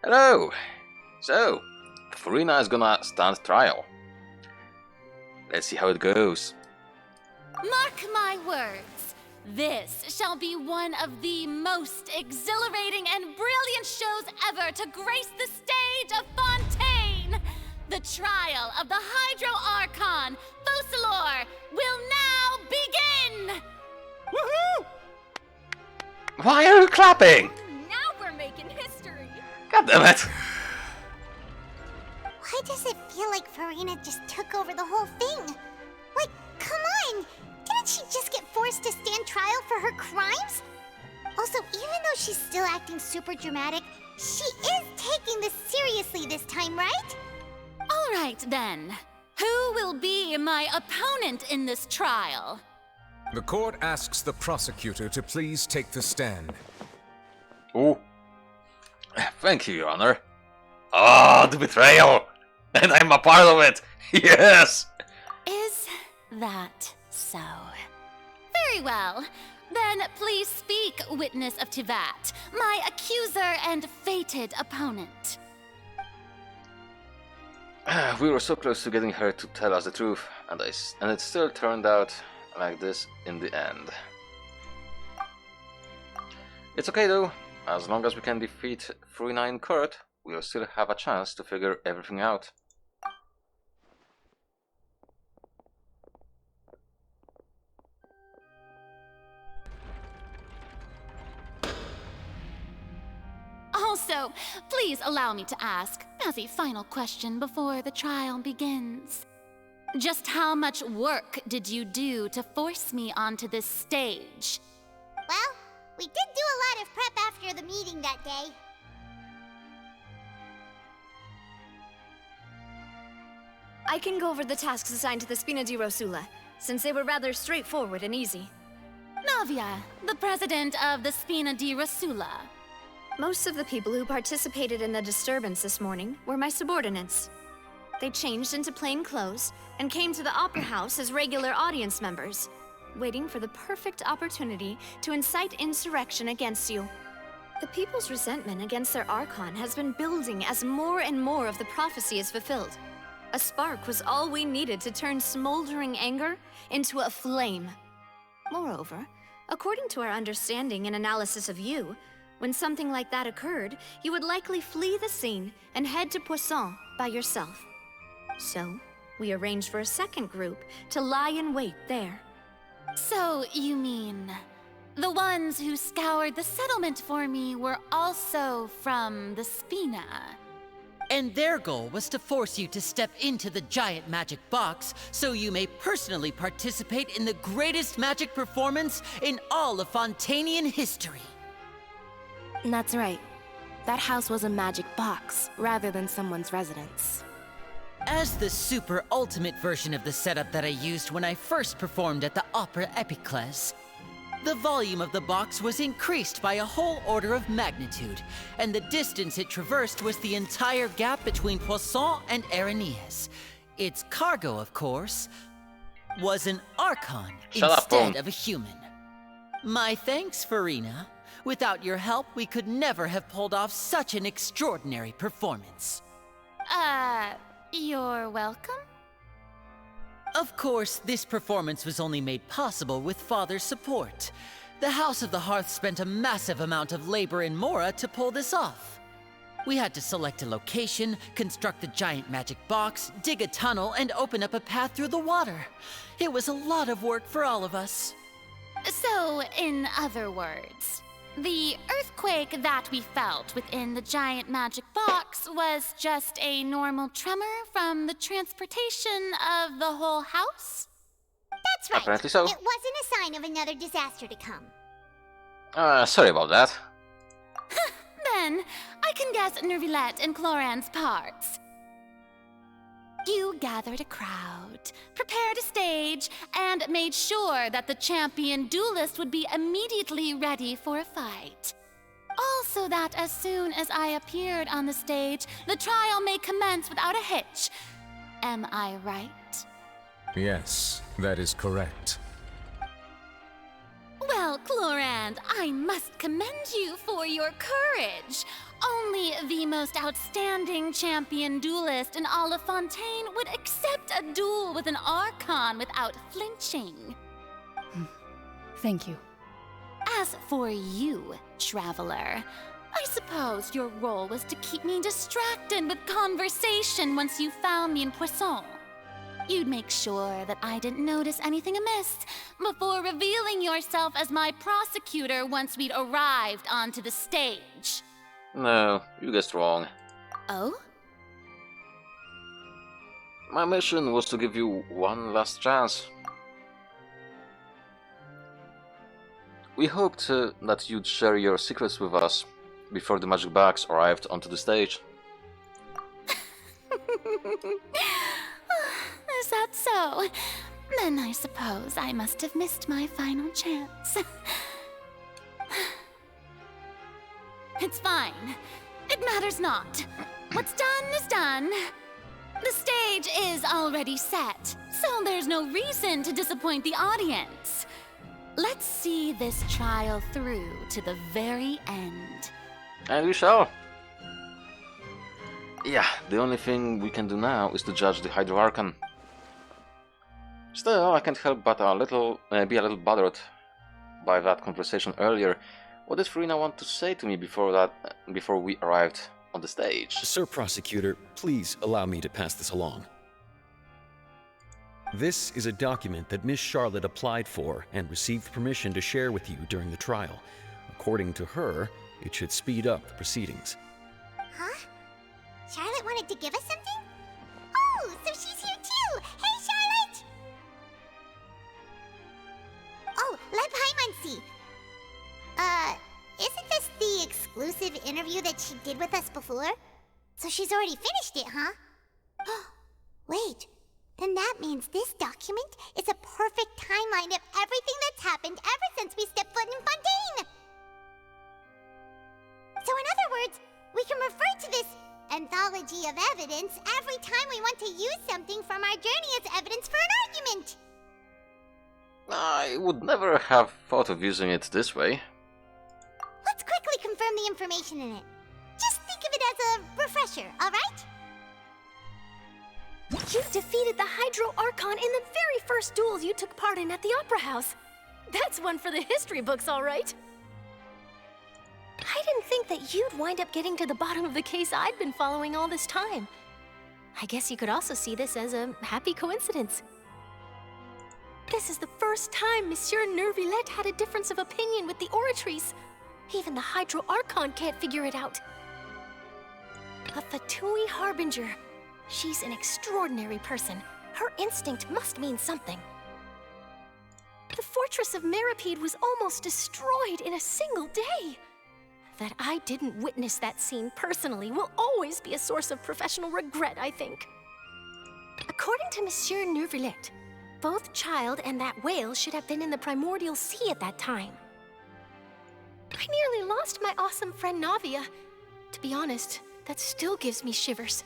Hello! So, Farina is gonna stand trial. Let's see how it goes. Mark my words. This shall be one of the most exhilarating and brilliant shows ever to grace the stage of Fontaine! The trial of the Hydro Archon, Focalor, will now begin! Woohoo! Why are you clapping? Now we're making history! God damn it! Why does it feel like Farina just took over the whole thing? Like, come on! Didn't she just get forced to stand trial for her crimes? Also, even though she's still acting super dramatic, she is taking this seriously this time, right? All right, then. Who will be my opponent in this trial? The court asks the prosecutor to please take the stand. Oh. Thank you, Your Honor. Ah, the betrayal! And I'm a part of it! Yes! Is that so? Very well. Then please speak, witness of Tivat, my accuser and fated opponent. We were so close to getting her to tell us the truth, and it still turned out like this in the end. It's okay though, as long as we can defeat Farina in court, we'll still have a chance to figure everything out. Also, please allow me to ask, as a final question before the trial begins. Just how much work did you do to force me onto this stage? Well, we did do a lot of prep after the meeting that day. I can go over the tasks assigned to the Spina di Rosula, since they were rather straightforward and easy. Navia, the president of the Spina di Rosula. Most of the people who participated in the disturbance this morning were my subordinates. They changed into plain clothes and came to the Opera House as regular audience members, waiting for the perfect opportunity to incite insurrection against you. The people's resentment against their Archon has been building as more and more of the prophecy is fulfilled. A spark was all we needed to turn smoldering anger into a flame. Moreover, according to our understanding and analysis of you, when something like that occurred, you would likely flee the scene and head to Poisson by yourself. So, we arranged for a second group to lie in wait there. So, you mean, the ones who scoured the settlement for me were also from the Spina? And their goal was to force you to step into the giant magic box so you may personally participate in the greatest magic performance in all of Fontainian history. That's right. That house was a magic box, rather than someone's residence. As the super ultimate version of the setup that I used when I first performed at the Opera Epiclese, the volume of the box was increased by a whole order of magnitude, and the distance it traversed was the entire gap between Poisson and Areneas. Its cargo, of course, was an Archon instead of a human. My thanks, Farina. Without your help, we could never have pulled off such an extraordinary performance. You're welcome? Of course, this performance was only made possible with Father's support. The House of the Hearth spent a massive amount of labor in Mora to pull this off. We had to select a location, construct the giant magic box, dig a tunnel, and open up a path through the water. It was a lot of work for all of us. So, in other words, the earthquake that we felt within the giant magic box was just a normal tremor from the transportation of the whole house? That's right. Apparently so. It wasn't a sign of another disaster to come. Sorry about that. Then, I can guess Nervilette and Cloran's parts. You gathered a crowd, prepared a stage, and made sure that the champion duelist would be immediately ready for a fight. All so that as soon as I appeared on the stage, the trial may commence without a hitch. Am I right? Yes, that is correct. Well, Clorand, I must commend you for your courage. Only the most outstanding champion duelist in all of Fontaine would accept a duel with an Archon without flinching. Thank you. As for you, Traveler, I suppose your role was to keep me distracted with conversation once you found me in Poisson. You'd make sure that I didn't notice anything amiss before revealing yourself as my prosecutor once we'd arrived onto the stage. No, you guessed wrong. Oh? My mission was to give you one last chance. We hoped that you'd share your secrets with us before the magic bags arrived onto the stage. Is that so? Then I suppose I must have missed my final chance. It's fine. It matters not. What's done is done. The stage is already set, so there's no reason to disappoint the audience. Let's see this trial through to the very end. And we shall. Yeah, the only thing we can do now is to judge the Hydro Archon. Still, I can't help but be a little bothered by that conversation earlier. What did Farina want to say to me before we arrived on the stage? Sir Prosecutor, please allow me to pass this along. This is a document that Miss Charlotte applied for and received permission to share with you during the trial. According to her, it should speed up the proceedings. Huh? Charlotte wanted to give us something? Oh, so she's here too! Hey, Charlotte! Oh, let Paimon see. Isn't this the exclusive interview that she did with us before? So she's already finished it, huh? Wait, then that means this document is a perfect timeline of everything that's happened ever since we stepped foot in Fontaine! So in other words, we can refer to this anthology of evidence every time we want to use something from our journey as evidence for an argument! I would never have thought of using it this way. Let's quickly confirm the information in it. Just think of it as a refresher, alright? You defeated the Hydro Archon in the very first duel you took part in at the Opera House. That's one for the history books, all right. I didn't think that you'd wind up getting to the bottom of the case I'd been following all this time. I guess you could also see this as a happy coincidence. This is the first time Monsieur Nervillette had a difference of opinion with the Oratrice. Even the Hydro Archon can't figure it out. A Fatui Harbinger. She's an extraordinary person. Her instinct must mean something. The fortress of Meripede was almost destroyed in a single day. That I didn't witness that scene personally will always be a source of professional regret, I think. According to Monsieur Nervillette, both Child and that whale should have been in the primordial sea at that time. I nearly lost my awesome friend Navia. To be honest, that still gives me shivers.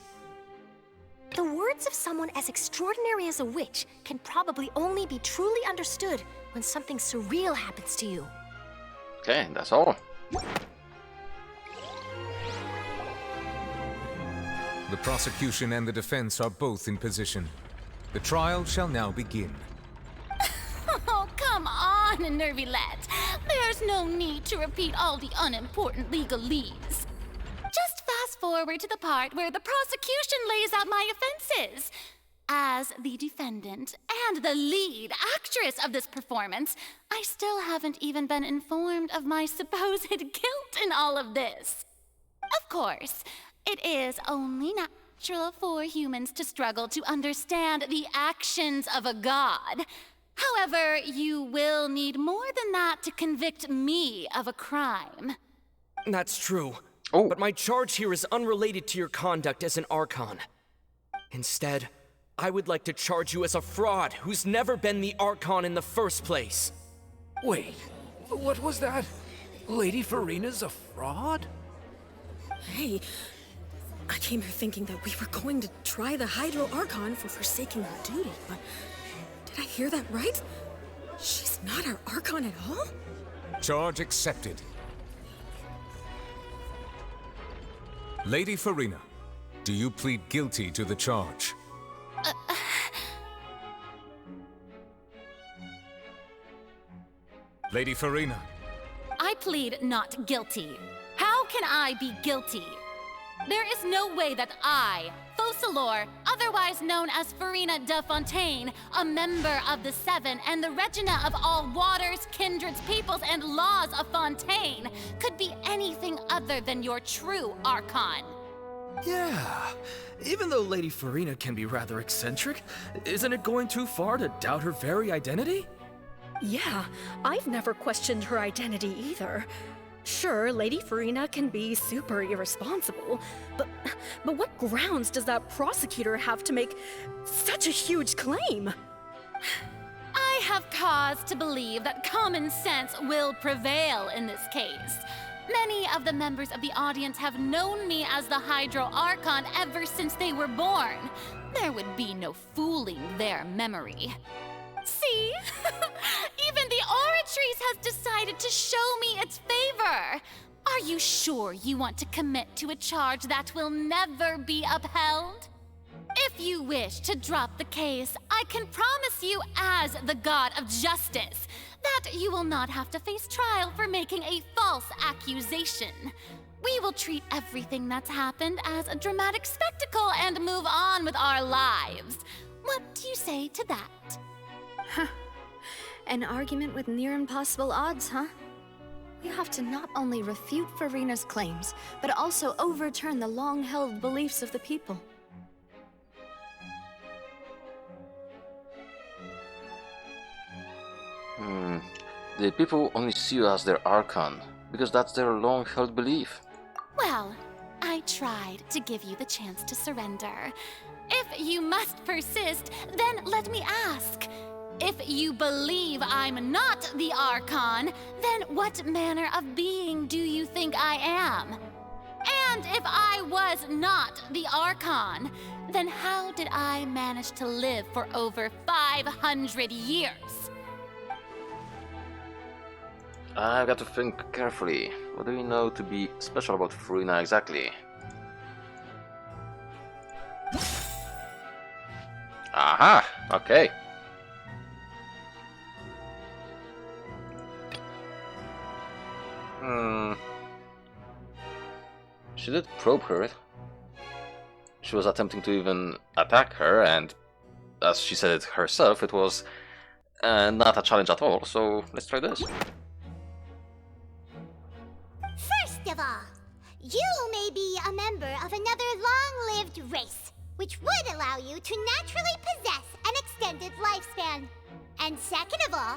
The words of someone as extraordinary as a witch can probably only be truly understood when something surreal happens to you. Okay, that's all. The prosecution and the defense are both in position. The trial shall now begin. Oh, come on, Nervillette. There's no need to repeat all the unimportant legalese. Just fast forward to the part where the prosecution lays out my offenses. As the defendant and the lead actress of this performance, I still haven't even been informed of my supposed guilt in all of this. Of course, it is only natural for humans to struggle to understand the actions of a god. However, you will need more than that to convict me of a crime. That's true. Oh. But my charge here is unrelated to your conduct as an Archon. Instead, I would like to charge you as a fraud who's never been the Archon in the first place. Wait, what was that? Lady Farina's a fraud? Hey, I came here thinking that we were going to try the Hydro Archon for forsaking her duty, but did I hear that right? She's not our Archon at all? Charge accepted. Lady Farina, do you plead guilty to the charge? Lady Farina. I plead not guilty. How can I be guilty? There is no way that I, Focalor, otherwise known as Farina de Fontaine, a member of the Seven and the Regina of all waters, kindreds, peoples, and laws of Fontaine, could be anything other than your true Archon. Yeah, even though Lady Farina can be rather eccentric, isn't it going too far to doubt her very identity? Yeah, I've never questioned her identity either. Sure, Lady Farina can be super irresponsible, but what grounds does that prosecutor have to make such a huge claim? I have cause to believe that common sense will prevail in this case. Many of the members of the audience have known me as the Hydro Archon ever since they were born. There would be no fooling their memory. See? Even the Oratrice has decided to show me its favor. Are you sure you want to commit to a charge that will never be upheld? If you wish to drop the case, I can promise you as the God of Justice that you will not have to face trial for making a false accusation. We will treat everything that's happened as a dramatic spectacle and move on with our lives. What do you say to that? Huh. An argument with near impossible odds, huh? We have to not only refute Farina's claims, but also overturn the long-held beliefs of the people. The people only see you as their Archon, because that's their long-held belief. Well, I tried to give you the chance to surrender. If you must persist, then let me ask. If you believe I'm not the Archon, then what manner of being do you think I am? And if I was not the Archon, then how did I manage to live for over 500 years? I've got to think carefully. What do you know to be special about Farina exactly? Aha! Okay. She did probe her. She was attempting to even attack her, and as she said it herself, it was not a challenge at all, so let's try this. First of all, you may be a member of another long-lived race, which would allow you to naturally possess an extended lifespan. And second of all,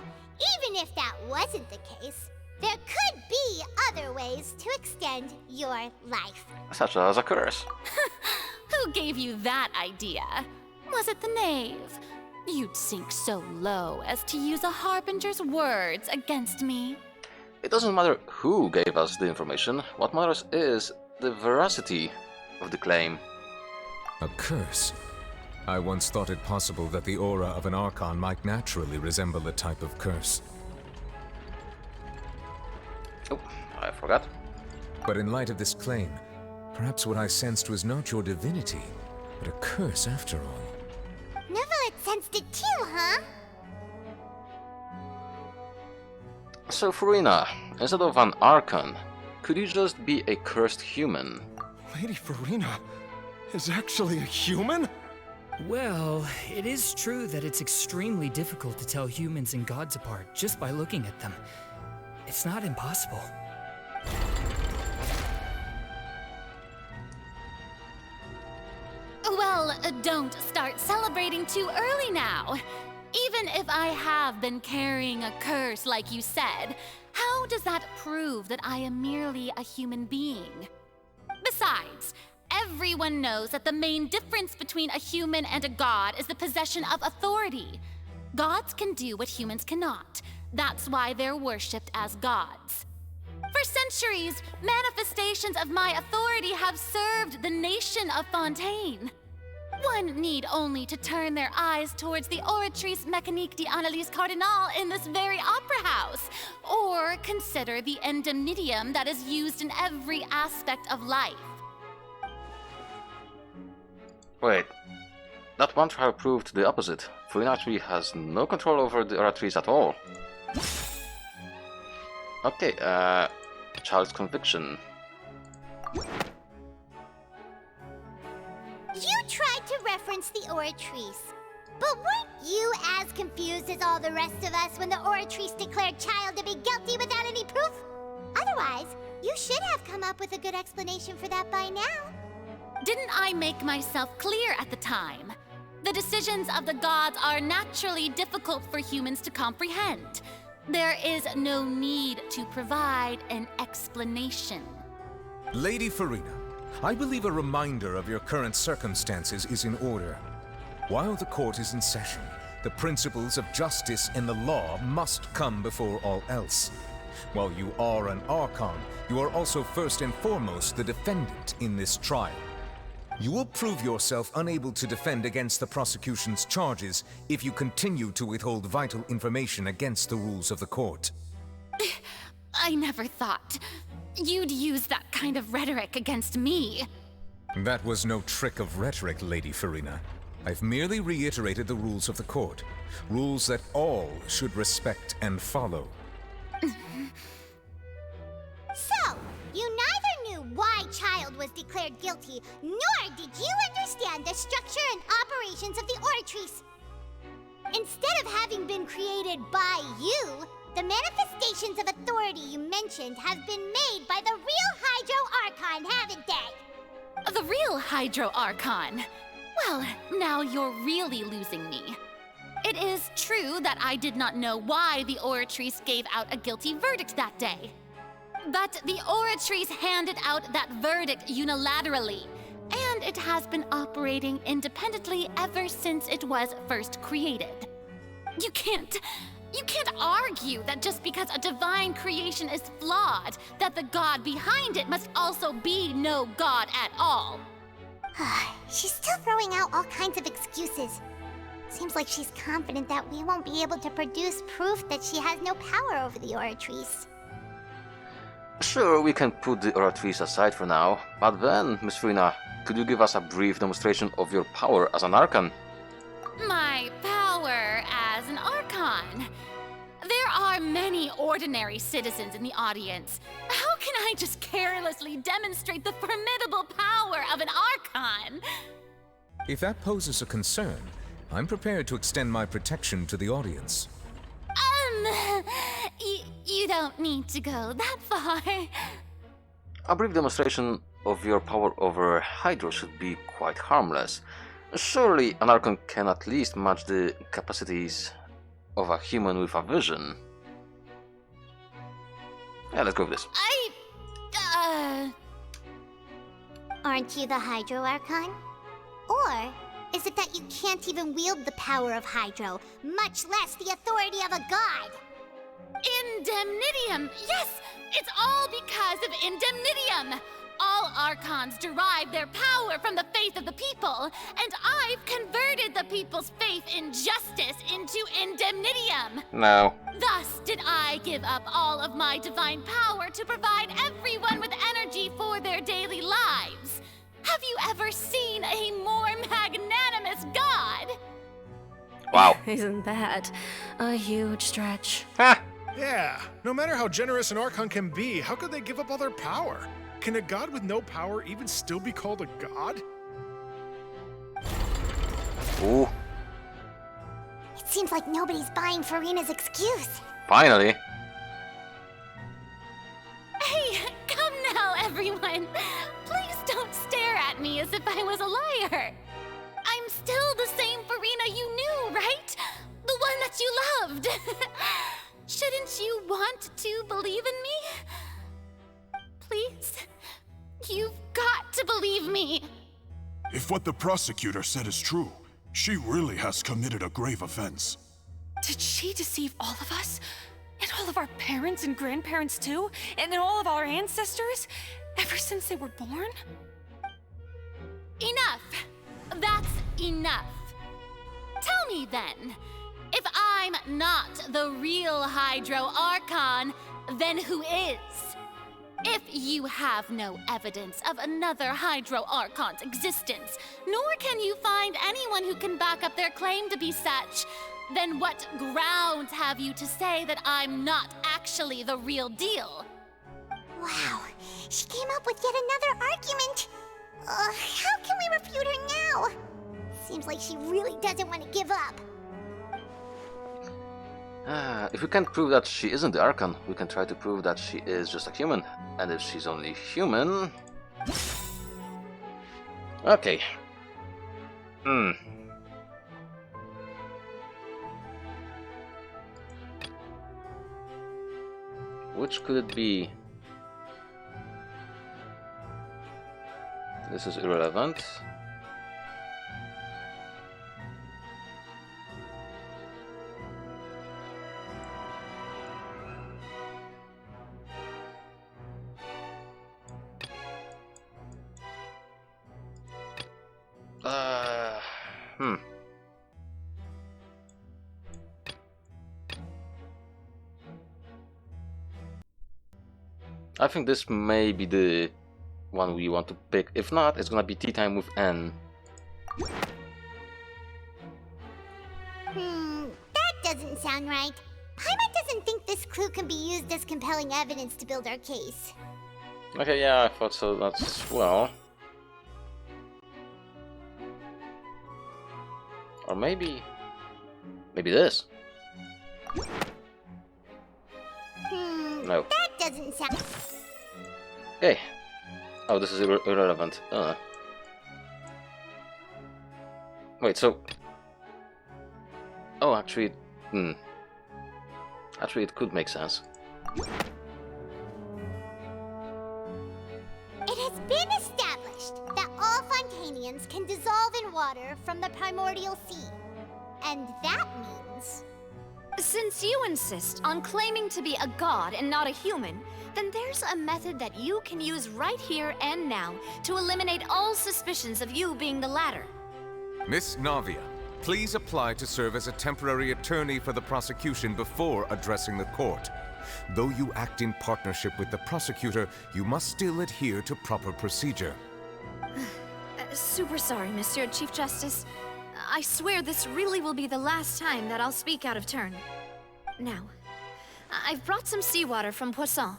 even if that wasn't the case, there could be other ways to extend your life. Such as a curse. Who gave you that idea? Was it the knave? You'd sink so low as to use a harbinger's words against me. It doesn't matter who gave us the information. What matters is the veracity of the claim. A curse? I once thought it possible that the aura of an Archon might naturally resemble a type of curse. Oh, I forgot. But in light of this claim, perhaps what I sensed was not your divinity, but a curse after all. Neverlet sensed it too, huh? So Farina, instead of an Archon, could you just be a cursed human? Lady Farina is actually a human? Well, it is true that it's extremely difficult to tell humans and gods apart just by looking at them. It's not impossible. Well, don't start celebrating too early now. Even if I have been carrying a curse like you said, how does that prove that I am merely a human being? Besides, everyone knows that the main difference between a human and a god is the possession of authority. Gods can do what humans cannot. That's why they're worshipped as gods. For centuries, manifestations of my authority have served the nation of Fontaine. One need only to turn their eyes towards the Oratrice Mécanique d'Analyse Cardinal in this very opera house, or consider the endemnitium that is used in every aspect of life. Wait, that one trial proved the opposite. Furina actually has no control over the other trees at all. Okay, child's conviction. You tried to reference the Oratrice, but weren't you as confused as all the rest of us when the Oratrice declared Child to be guilty without any proof? Otherwise, you should have come up with a good explanation for that by now. Didn't I make myself clear at the time? The decisions of the gods are naturally difficult for humans to comprehend. There is no need to provide an explanation. Lady Furina, I believe a reminder of your current circumstances is in order. While the court is in session, the principles of justice and the law must come before all else. While you are an Archon, you are also first and foremost the defendant in this trial. You will prove yourself unable to defend against the prosecution's charges if you continue to withhold vital information against the rules of the court. I never thought you'd use that kind of rhetoric against me. That was no trick of rhetoric, Lady Furina. I've merely reiterated the rules of the court. Rules that all should respect and follow. So, you neither knew why Child was declared guilty, nor did you understand the structure and operations of the Oratrice. Instead of having been created by you, the manifestations of authority you mentioned have been made by the real Hydro Archon, haven't they? The real Hydro Archon? Well, now you're really losing me. It is true that I did not know why the Oratrice gave out a guilty verdict that day. But the Oratrice handed out that verdict unilaterally, and it has been operating independently ever since it was first created. You can't argue that just because a divine creation is flawed, that the god behind it must also be no god at all. She's still throwing out all kinds of excuses. Seems like she's confident that we won't be able to produce proof that she has no power over the Oratrice. Sure, we can put the Oratrice aside for now, but then, Miss Furina, could you give us a brief demonstration of your power as an Archon? My power as an Archon? There are many ordinary citizens in the audience. How can I just carelessly demonstrate the formidable power of an Archon? If that poses a concern, I'm prepared to extend my protection to the audience. You don't need to go that far. A brief demonstration of your power over Hydro should be quite harmless. Surely an Archon can at least match the capacities of a human with a vision. Yeah, let's go with this. Aren't you the Hydro Archon? Or is it that you can't even wield the power of Hydro, much less the authority of a god? Indemnitium! Yes! It's all because of Indemnitium! All Archons derive their power from the faith of the people, and I've converted the people's faith in justice into Indemnitium! No. Thus did I give up all of my divine power to provide everyone with energy for their daily lives. Have you ever seen a more magnanimous god? Wow. Isn't that a huge stretch? Ha! Yeah, no matter how generous an Archon can be, how could they give up all their power? Can a god with no power even still be called a god? Ooh. It seems like nobody's buying Furina's excuse. Finally. Hey, come now, everyone. Please don't stare at me as if I was a liar. I'm still the same Furina you knew, right? The one that you loved. Shouldn't you want to believe in me? Please? You've got to believe me. If what the prosecutor said is true, she really has committed a grave offense. Did she deceive all of us? And all of our parents and grandparents too? And all of our ancestors? Ever since they were born? Enough. That's enough. Tell me then, if I'm not the real Hydro Archon, then who is? If you have no evidence of another Hydro Archon's existence, nor can you find anyone who can back up their claim to be such, then what grounds have you to say that I'm not actually the real deal? Wow, she came up with yet another argument. How can we refute her now? Seems like she really doesn't want to give up. If we can't prove that she isn't the Archon, we can try to prove that she is just a human. And if she's only human... Okay. Which could it be? This is irrelevant. I think this may be the one we want to pick. If not, it's gonna be tea time with N. That doesn't sound right. Paimon doesn't think this clue can be used as compelling evidence to build our case. Okay, yeah, I thought so. That's well. Or maybe this. No. That doesn't sound. Okay. Oh, this is irrelevant. Wait, so... Oh, actually... Actually, it could make sense. It has been established that all Fontainians can dissolve in water from the primordial sea. And that means... Since you insist on claiming to be a god and not a human, then there's a method that you can use right here and now to eliminate all suspicions of you being the latter. Miss Navia, please apply to serve as a temporary attorney for the prosecution before addressing the court. Though you act in partnership with the prosecutor, you must still adhere to proper procedure. Super sorry, Monsieur Chief Justice. I swear this really will be the last time that I'll speak out of turn. Now, I've brought some seawater from Poisson.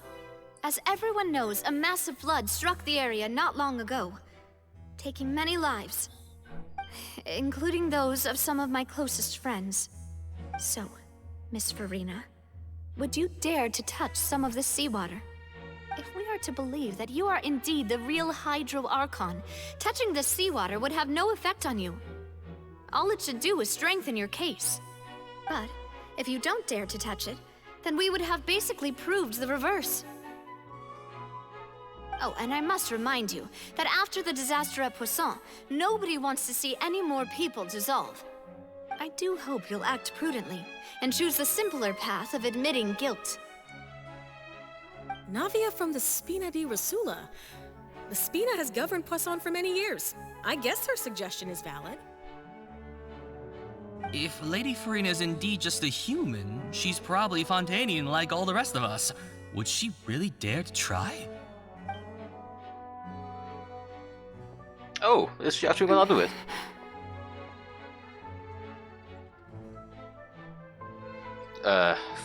As everyone knows, a massive flood struck the area not long ago, taking many lives, including those of some of my closest friends. So, Miss Farina, would you dare to touch some of this seawater? If we are to believe that you are indeed the real Hydro Archon, touching this seawater would have no effect on you. All it should do is strengthen your case. But if you don't dare to touch it, then we would have basically proved the reverse. Oh, and I must remind you that after the disaster at Poisson, nobody wants to see any more people dissolve. I do hope you'll act prudently and choose the simpler path of admitting guilt. Navia from the Spina di Rasula. The Spina has governed Poisson for many years. I guess her suggestion is valid. If Lady Farina is indeed just a human, she's probably Fontainian like all the rest of us. Would she really dare to try? Oh, is she actually gonna do it?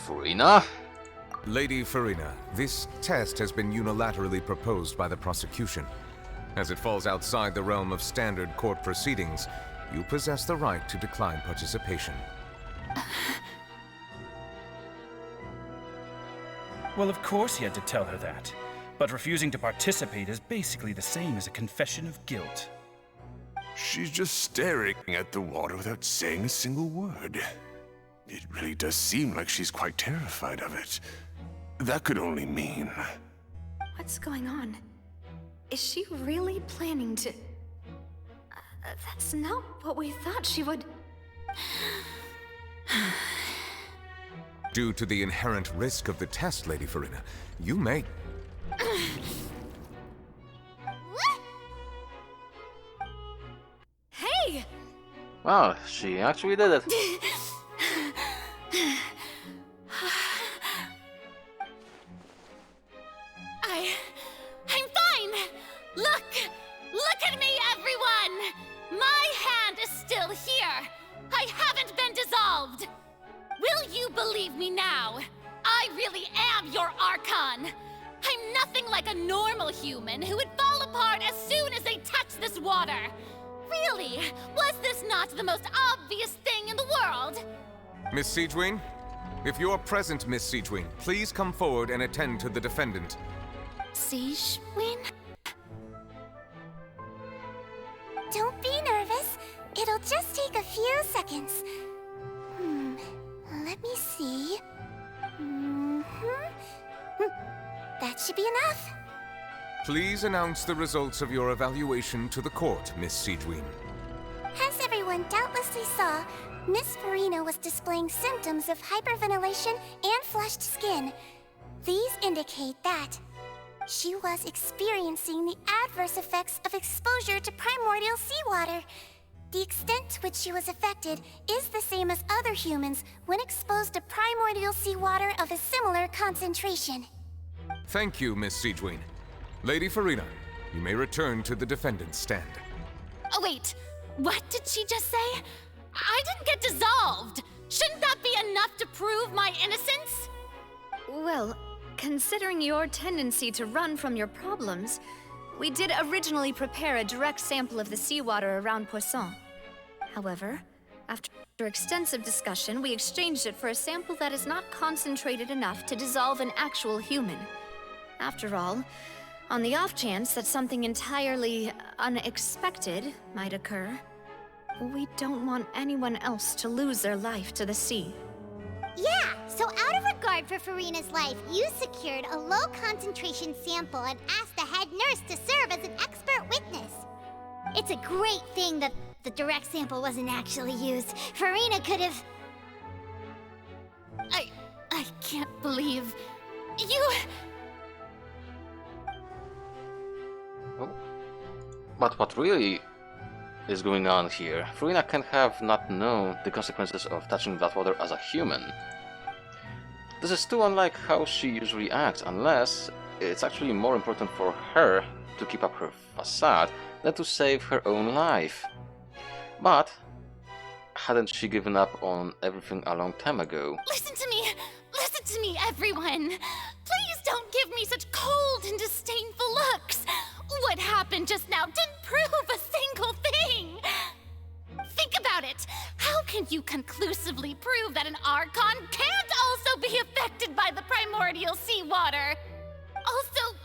Farina? Lady Farina, this test has been unilaterally proposed by the prosecution. As it falls outside the realm of standard court proceedings, you possess the right to decline participation. Well, of course he had to tell her that. But refusing to participate is basically the same as a confession of guilt. She's just staring at the water without saying a single word. It really does seem like she's quite terrified of it. That could only mean... What's going on? Is she really planning to... that's not what we thought she would... Due to the inherent risk of the test, Lady Farina, you may... Hey! Wow, she actually did it. you believe me now. I really am your Archon. I'm nothing like a normal human who would fall apart as soon as they touch this water. Really, was this not the most obvious thing in the world? Miss Siegewin? If you are present, Miss Siegewin, please come forward and attend to the defendant. Siegewin? Don't be nervous. It'll just take a few seconds. Let me see. That should be enough. Please announce the results of your evaluation to the court, Miss Siegewin. As everyone doubtlessly saw, Miss Farina was displaying symptoms of hyperventilation and flushed skin. These indicate that she was experiencing the adverse effects of exposure to primordial seawater. The extent to which she was affected is the same as other humans when exposed to primordial seawater of a similar concentration. Thank you, Miss Siegewin. Lady Farina, you may return to the defendant's stand. Oh wait, what did she just say? I didn't get dissolved! Shouldn't that be enough to prove my innocence? Well, considering your tendency to run from your problems, we did originally prepare a direct sample of the seawater around Poisson. However, after extensive discussion, we exchanged it for a sample that is not concentrated enough to dissolve an actual human. After all, on the off chance that something entirely unexpected might occur, we don't want anyone else to lose their life to the sea. Yeah, so out of regard for Farina's life, you secured a low-concentration sample and asked the head nurse to serve as an expert witness. It's a great thing that the direct sample wasn't actually used. Farina could have... I can't believe... you... Oh. But what really is going on here? Farina can have not known the consequences of touching that water as a human. This is too unlike how she usually acts, unless it's actually more important for her to keep up her facade than to save her own life. But hadn't she given up on everything a long time ago? Listen to me, everyone! Please don't give me such cold and disdainful looks! What happened just now didn't prove a single thing! Think about it! How can you conclusively prove that an Archon can't also be affected by the primordial seawater? Also,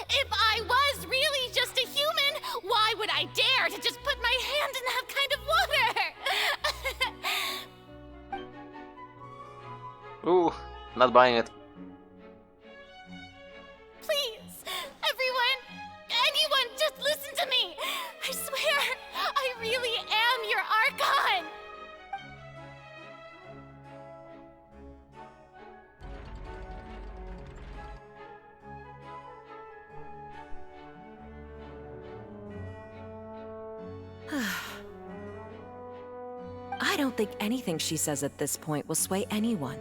if I was really just a human, why would I dare to just put my hand in that kind of water? Ooh, not buying it. Please, anyone, just listen to me! I swear, I really am your Archon! I don't think anything she says at this point will sway anyone.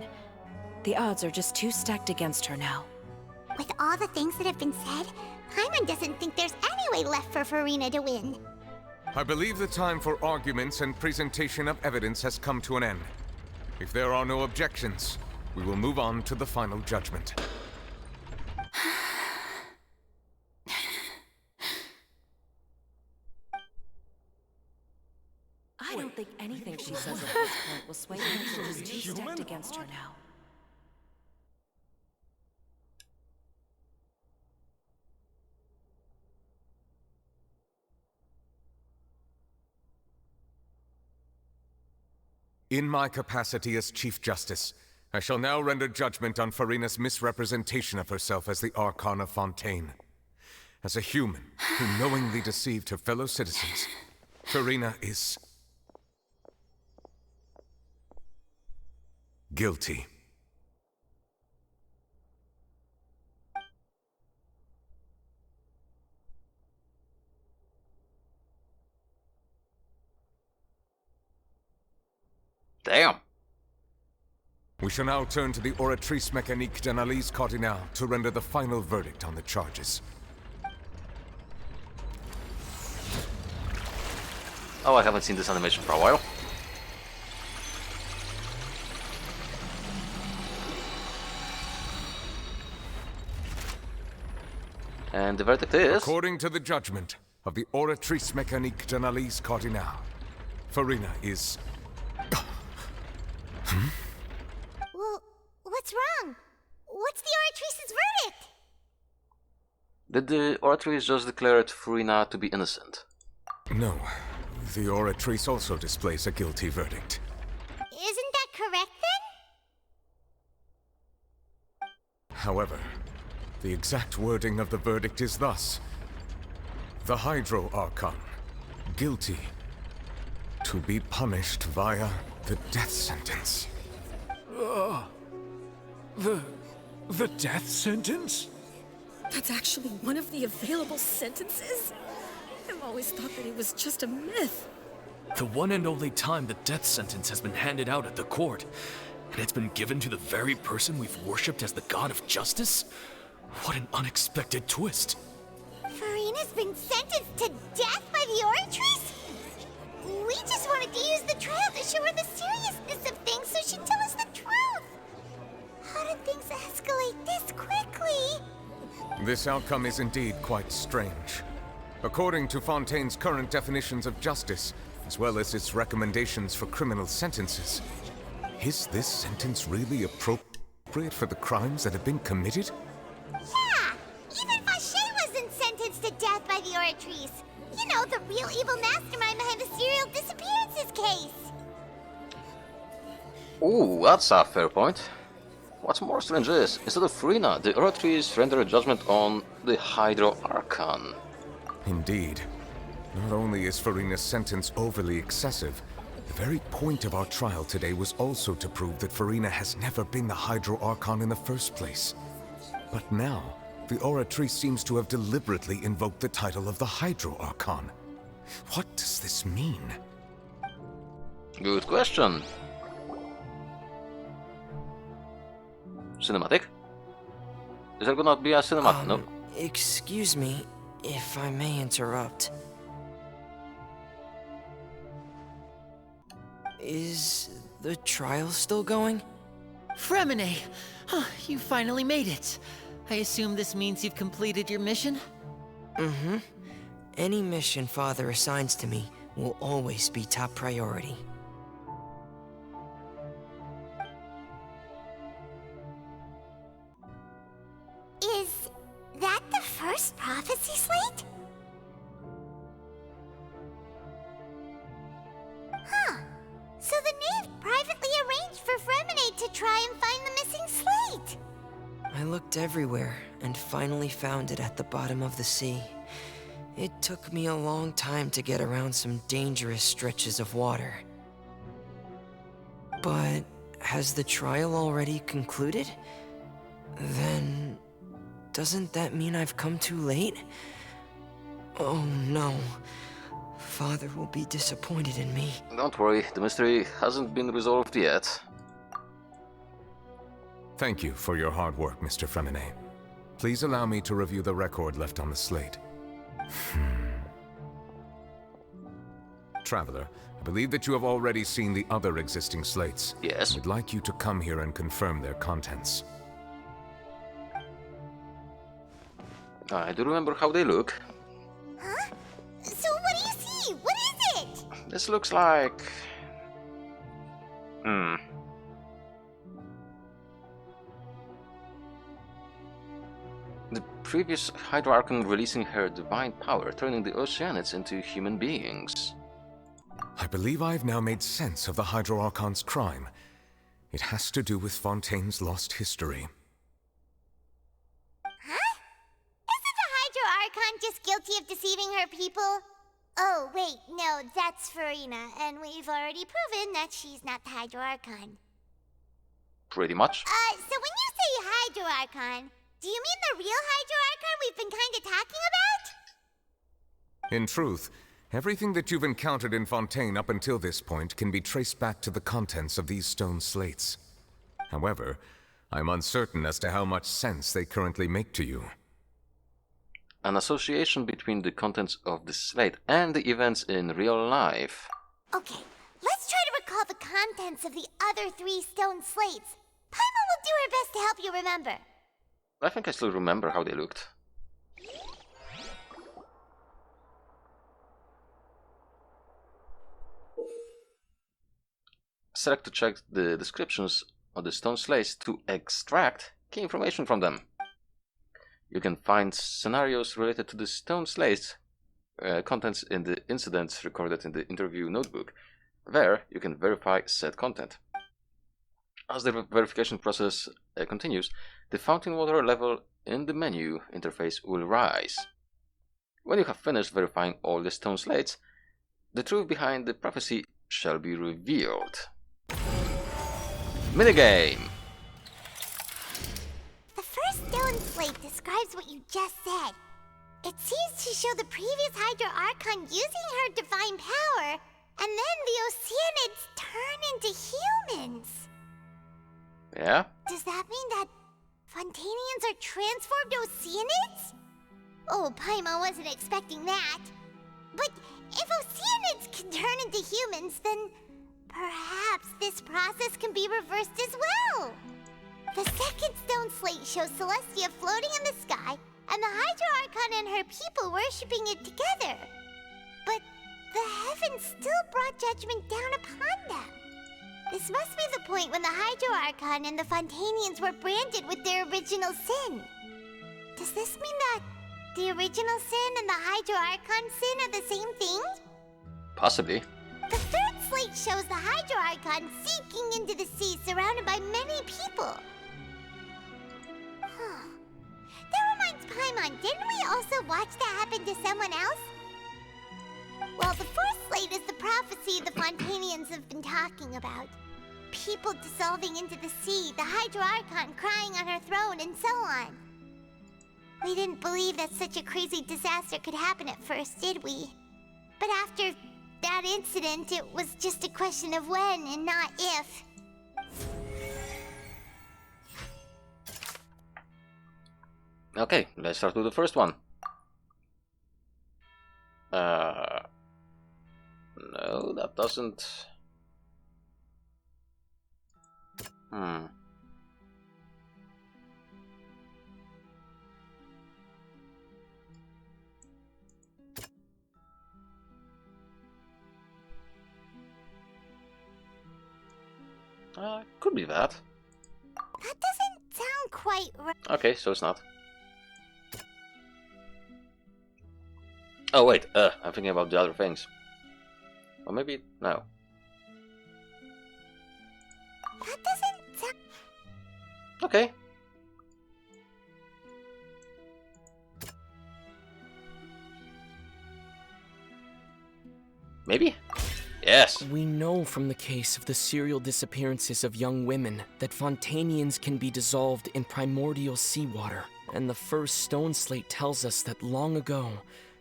The odds are just too stacked against her now. With all the things that have been said, Paimon doesn't think there's any way left for Farina to win. I believe the time for arguments and presentation of evidence has come to an end. If there are no objections, we will move on to the final judgment. I don't think anything she says at this point will sway anyone. She's too stacked against her now. In my capacity as Chief Justice, I shall now render judgment on Farina's misrepresentation of herself as the Archon of Fontaine. As a human who knowingly deceived her fellow citizens, Farina is... guilty. Damn. We shall now turn to the Oratrice Mécanique d'Analyse Cardinale to render the final verdict on the charges. Oh, I haven't seen this animation for a while. And the verdict is... According to the judgment of the Oratrice Mécanique d'Analyse Cardinale, Farina is... Well, what's wrong? What's the Oratrice's verdict? Did the Oratrice just declared Farina to be innocent? No. The Oratrice also displays a guilty verdict. Isn't that correct then? However, the exact wording of the verdict is thus. The Hydro Archon, guilty, to be punished via the death sentence. The death sentence? That's actually one of the available sentences? I've always thought that it was just a myth. The one and only time the death sentence has been handed out at the court, and it's been given to the very person we've worshipped as the god of justice? What an unexpected twist. Farina's been sentenced to death by the Oratrice? We just wanted to use the trial to show her the seriousness of things so she'd tell us the truth. How did things escalate this quickly? This outcome is indeed quite strange. According to Fontaine's current definitions of justice, as well as its recommendations for criminal sentences, is this sentence really appropriate for the crimes that have been committed? Yeah! Even Fauché wasn't sentenced to death by the Oratrice. You know, the real evil mastermind behind the serial disappearances case. Ooh, that's a fair point. What's more strange is, instead of Farina, the Oratrice rendered a judgment on the Hydro Archon. Indeed. Not only is Farina's sentence overly excessive, the very point of our trial today was also to prove that Farina has never been the Hydro Archon in the first place. But now, the Oratrice seems to have deliberately invoked the title of the Hydro Archon. What does this mean? Good question. Cinematic? Is there gonna be a cinematic? No. Excuse me, if I may interrupt. Is the trial still going? Fremine! Huh, you finally made it. I assume this means you've completed your mission? Mm-hmm. Any mission Father assigns to me will always be top priority. Is that the first prophecy slate? Huh. So the knave privately arranged for Fremine to try and find the missing slate. I looked everywhere and finally found it at the bottom of the sea. It took me a long time to get around some dangerous stretches of water. But has the trial already concluded? Then doesn't that mean I've come too late? Oh no. Father will be disappointed in me. Don't worry, the mystery hasn't been resolved yet. Thank you for your hard work, Mr. Fremine. Please allow me to review the record left on the slate. Traveler, I believe that you have already seen the other existing slates. Yes. I'd like you to come here and confirm their contents. I do remember how they look. Huh? So what do you see? What is it? This looks like... The previous Hydro Archon releasing her divine power, turning the Oceanids into human beings. I believe I've now made sense of the Hydro Archon's crime. It has to do with Fontaine's lost history. Huh? Isn't the Hydro Archon just guilty of deceiving her people? Oh, wait, no, that's Farina, and we've already proven that she's not the Hydro Archon. Pretty much. So when you say Hydro Archon, do you mean the real Hydro Archon we've been kinda talking about? In truth, everything that you've encountered in Fontaine up until this point can be traced back to the contents of these stone slates. However, I'm uncertain as to how much sense they currently make to you. An association between the contents of the slate and the events in real life. Okay, let's try to recall the contents of the other 3 stone slates. Paimon will do her best to help you remember. I think I still remember how they looked. select to check the descriptions of the stone slates to extract key information from them. You can find scenarios related to the stone slates contents in the incidents recorded in the interview notebook. There, you can verify said content. As the verification process continues, the fountain water level in the menu interface will rise. When you have finished verifying all the stone slates, the truth behind the prophecy shall be revealed. Minigame! The first stone slate describes what you just said. It seems to show the previous Hydro Archon using her divine power, and then the Oceanids turn into humans. Yeah? Does that mean that Fontainians are transformed Oceanids? Oh, Paimon wasn't expecting that. But if Oceanids can turn into humans, then perhaps this process can be reversed as well. The second stone slate shows Celestia floating in the sky, and the Hydro Archon and her people worshipping it together. But the heavens still brought judgment down upon them. This must be the point when the Hydro Archon and the Fontainians were branded with their original sin. Does this mean that the original sin and the Hydro Archon sin are the same thing? Possibly. The third slate shows the Hydro Archon sinking into the sea surrounded by many people. That reminds Paimon, didn't we also watch that happen to someone else? Well, the fourth slate is the prophecy the Fontainians have been talking about. People dissolving into the sea, the Hydro Archon crying on her throne, and so on. We didn't believe that such a crazy disaster could happen at first, did we? But after that incident, it was just a question of when and not if. Okay, let's start with the first one. No, that doesn't... Could be that. That doesn't sound quite right. Okay, so it's not. Oh wait, I'm thinking about the other things. Or maybe, no. That doesn't sound... Okay. Maybe? Yes. We know from the case of the serial disappearances of young women that Fontainians can be dissolved in primordial seawater. And the first stone slate tells us that long ago,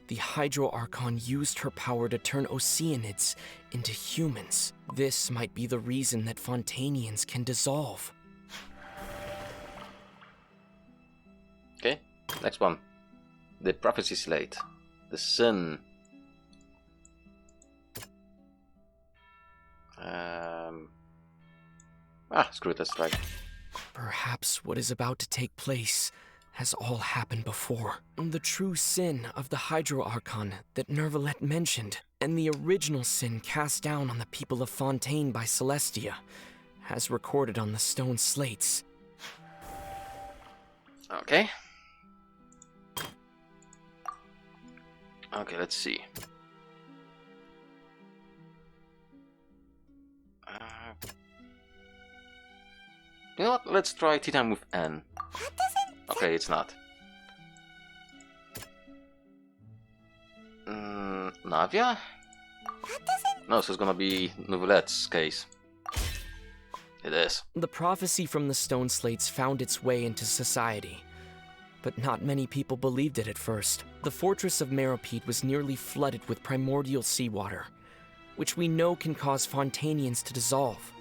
the Hydro Archon used her power to turn Oceanids into humans. This might be the reason that Fontainians can dissolve. Okay, next one. The prophecy slate. The sin. Screw it, let's try. Perhaps what is about to take place has all happened before. The true sin of the Hydro Archon that Nervalette mentioned, and the original sin cast down on the people of Fontaine by Celestia, as recorded on the stone slates. Okay. Okay, let's see. You know what? Let's try tea time with N. Okay, it's not. Navia? No, so it's gonna be Nouvelette's case. It is. The prophecy from the stone slates found its way into society, but not many people believed it at first. The fortress of Meropide was nearly flooded with primordial seawater, which we know can cause Fontainians to dissolve.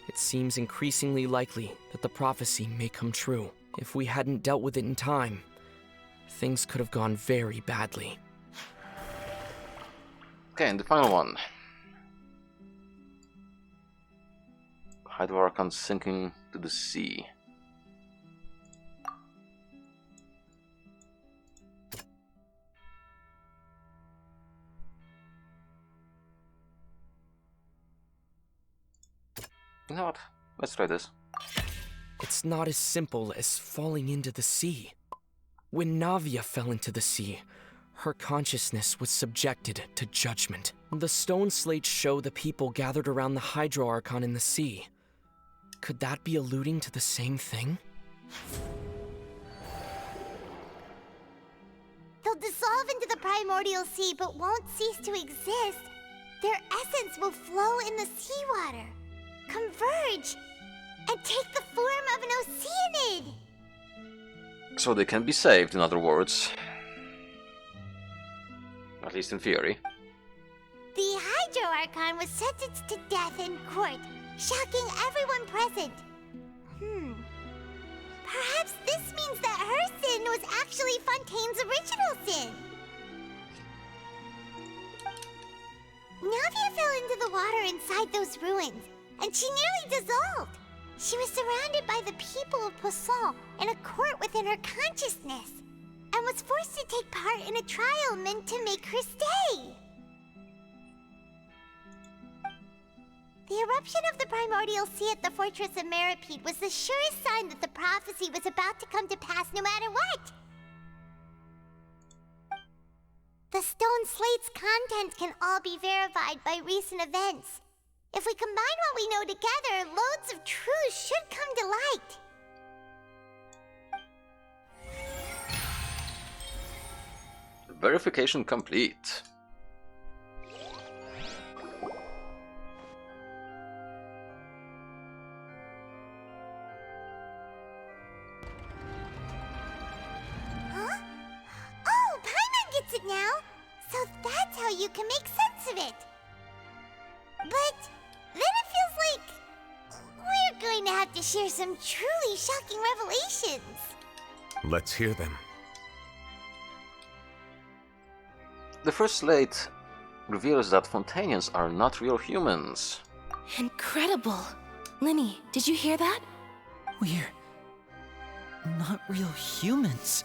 It seems increasingly likely that the prophecy may come true. If we hadn't dealt with it in time, things could have gone very badly. Okay, and the final one. Hydro Archon sinking to the sea. You know what? Let's try this. It's not as simple as falling into the sea. When Navia fell into the sea, her consciousness was subjected to judgment. The stone slates show the people gathered around the Hydro Archon in the sea. Could that be alluding to the same thing? They'll dissolve into the primordial sea but won't cease to exist. Their essence will flow in the seawater, converge, and take the form of an oceanid. So they can be saved, in other words. At least in theory. The Hydro Archon was sentenced to death in court, shocking everyone present. Perhaps this means that her sin was actually Fontaine's original sin. Navia fell into the water inside those ruins, and she nearly dissolved. She was surrounded by the people of Poisson in a court within her consciousness, and was forced to take part in a trial meant to make her stay. The eruption of the primordial sea at the fortress of Maripede was the surest sign that the prophecy was about to come to pass no matter what. The stone slate's contents can all be verified by recent events. If we combine what we know together, loads of truths should come to light. Verification complete. Huh? Oh, Paimon gets it now! So that's how you can make sense of it. But then it feels like we're going to have to share some truly shocking revelations. Let's hear them. The first slate reveals that Fontainians are not real humans. Incredible! Linny, did you hear that? We're not real humans.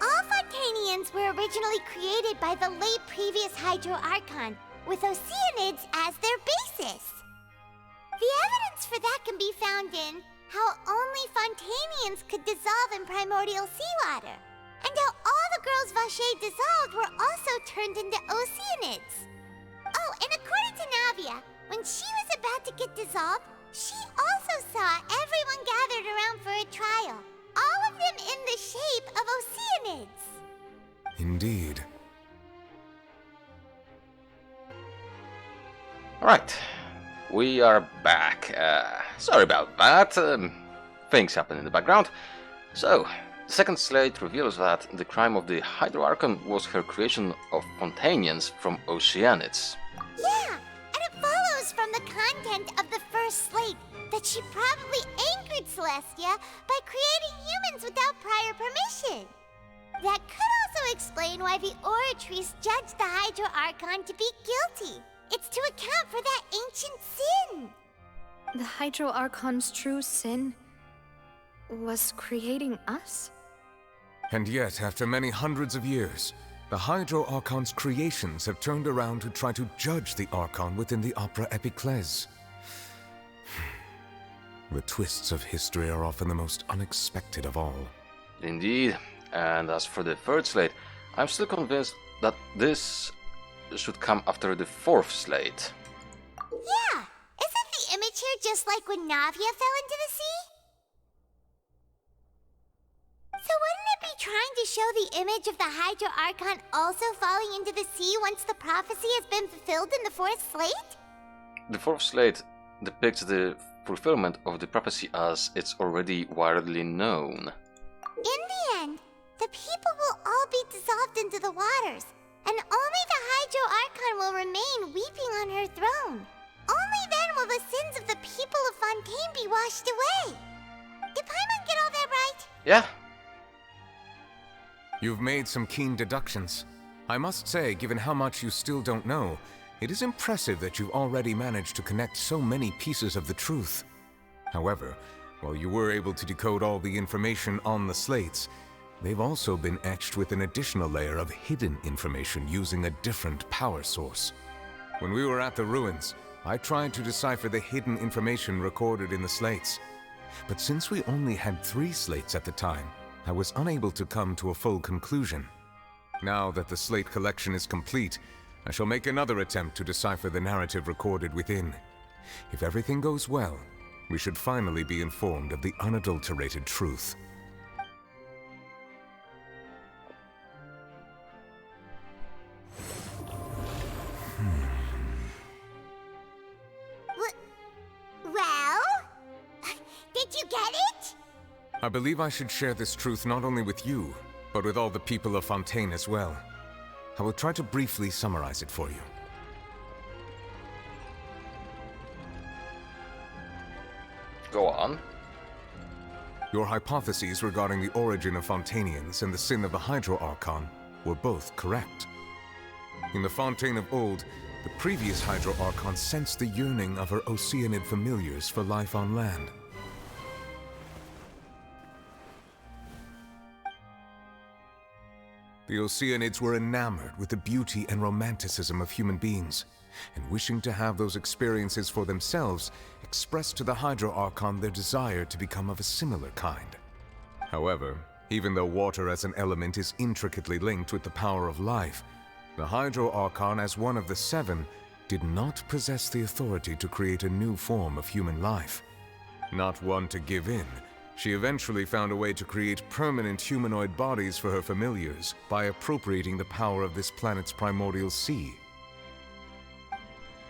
All Fontainians were originally created by the late previous Hydro Archon, with oceanids as their basis. The evidence for that can be found in how only Fontainians could dissolve in primordial seawater, and how all the girls Vacher dissolved were also turned into oceanids. Oh, and according to Navia, when she was about to get dissolved, she also saw everyone gathered around for a trial, all of them in the shape of oceanids. Indeed. Alright, we are back. Sorry about that. Things happen in the background. So, the second slate reveals that the crime of the Hydro Archon was her creation of Fontainians from oceanids. Yeah, and it follows from the content of the first slate that she probably angered Celestia by creating humans without prior permission. That could also explain why the Oratrice judged the Hydro Archon to be guilty. It's to account for that ancient sin. The Hydro Archon's true sin was creating us? And yet, after many hundreds of years, the Hydro Archon's creations have turned around to try to judge the Archon within the Opera Epiclese. The twists of history are often the most unexpected of all. Indeed, and as for the third slate, I'm still convinced that this should come after the fourth slate. Yeah, isn't the image here just like when Navia fell into the sea? So wouldn't it be trying to show the image of the Hydro Archon also falling into the sea once the prophecy has been fulfilled in the fourth slate? The fourth slate depicts the fulfillment of the prophecy as it's already widely known. In the end, the people will all be dissolved into the waters, and only the Hydro Archon will remain weeping on her throne. Only then will the sins of the people of Fontaine be washed away. Did Paimon get all that right? Yeah. You've made some keen deductions. I must say, given how much you still don't know, it is impressive that you've already managed to connect so many pieces of the truth. However, while you were able to decode all the information on the slates, they've also been etched with an additional layer of hidden information using a different power source. When we were at the ruins, I tried to decipher the hidden information recorded in the slates. But since we only had 3 slates at the time, I was unable to come to a full conclusion. Now that the slate collection is complete, I shall make another attempt to decipher the narrative recorded within. If everything goes well, we should finally be informed of the unadulterated truth. Well? Did you get it? I believe I should share this truth not only with you, but with all the people of Fontaine as well. I will try to briefly summarize it for you. Go on. Your hypotheses regarding the origin of Fontainians and the sin of the Hydro Archon were both correct. In the Fontaine of old, the previous Hydro Archon sensed the yearning of her Oceanid familiars for life on land. The Oceanids were enamored with the beauty and romanticism of human beings, and wishing to have those experiences for themselves, expressed to the Hydro Archon their desire to become of a similar kind. However, even though water as an element is intricately linked with the power of life, the Hydro Archon, as one of the 7, did not possess the authority to create a new form of human life. Not one to give in, she eventually found a way to create permanent humanoid bodies for her familiars by appropriating the power of this planet's primordial sea.